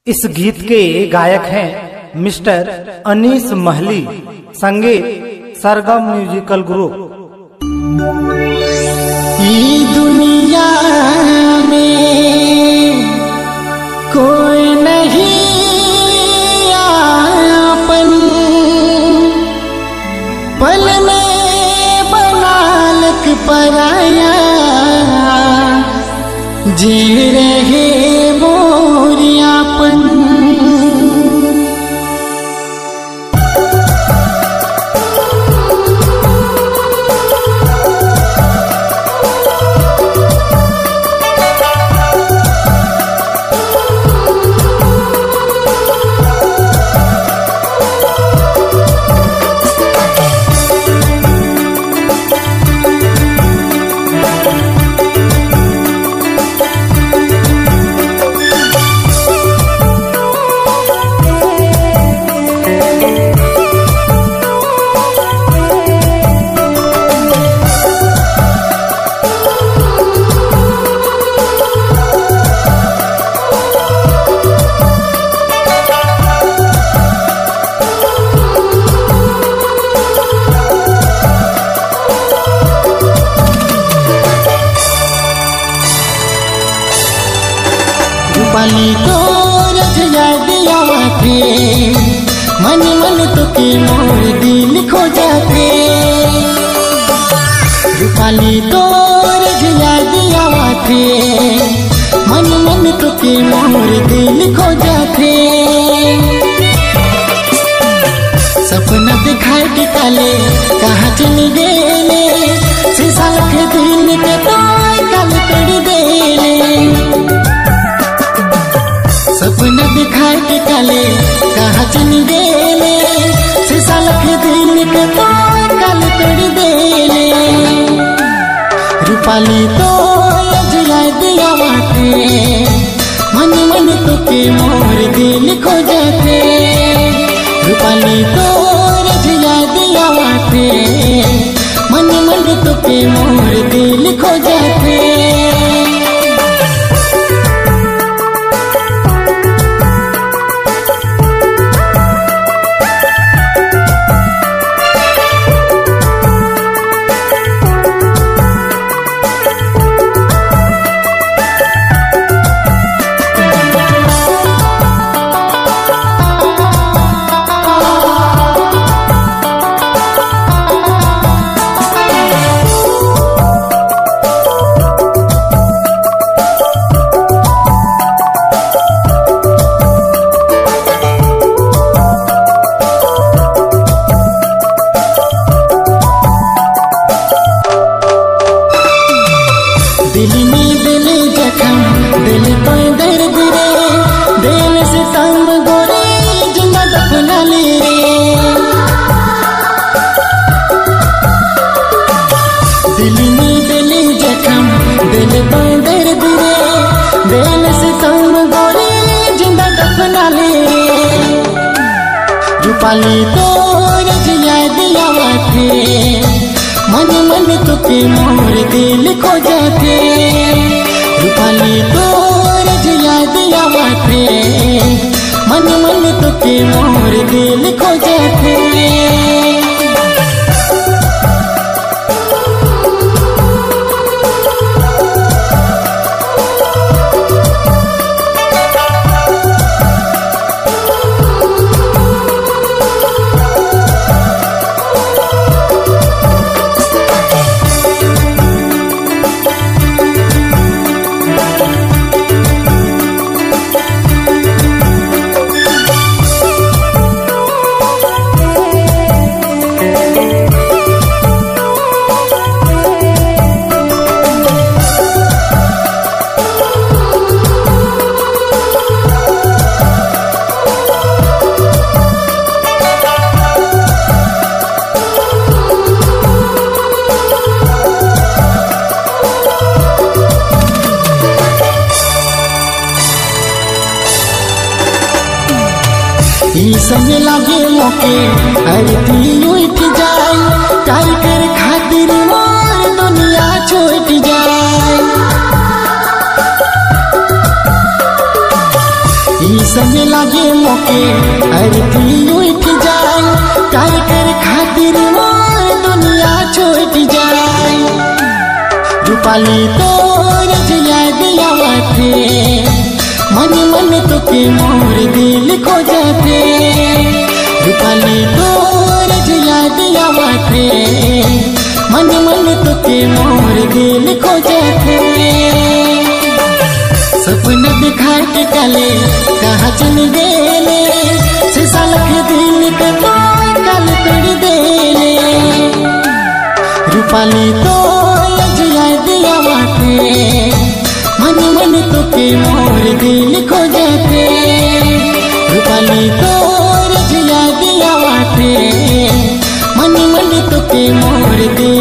इस गीत के गायक हैं मिस्टर अनीस महली, संगीत सरगम म्यूजिकल ग्रुप। ये दुनिया में कोई नहीं आपन, पल में बनालक पराया, जी रहे मोरियापन। रूपाली तो रजया दिया थे, मन मन तो के मोर दिल खो जाते। रूपाली तो रजया दिया थे, मन मन तो के मोर दिल खो जाते। सपना दिखाए के काले कहाँ चली गेले, शीशा के दिल के तो कल तोड़ देले। सपना दिखाए के काले कहाँ चली गेले, शीशा के दिल के तो कल तोड़ देले। रूपाली तो रजया दिया थे, मन मन तो के मोर दिल खो जाते। रूपाली तो रजया दिया थे, मन मन तो के मोर दिल खो जाते। दिल में दिल जखम, दिल कोई दर्द रे, दिल से तंग गोरे जिंदा दफना ले रे। दिल में दिल जखम, दिल कोई दर्द रे, दिल से तंग गोरे जिंदा दफना ले रे। रूपाली तो रजया दिया थे, मन मन तो के मोर दिल खो जाते। रूपाली तो रजया दिया थे, मन मन तो के मोर दिल खो जाते। समय लागे मोके अरती उठ जाए, टाई कर खातिर मोर दुनिया छूट जाए। समय लागे मोके अर्थी उठ जाए प्यार कर खातिर मोर दुनिया छोड़ जाए रूपाली तोर याद आवाथे मन मन तो के मोर दिल खो जाते रूपाली तोर याद आवाथे मन मन तो के मोर दिल खो जाते सपना दिखा के काले कहाँ चल गेले से साल के दिल के कल तोड़ देले रूपाली तो याद आवाथे मन मन तो के मोर दिल खो जाते रूपाली तो याद आवाथे मन मन तो के मोर दिल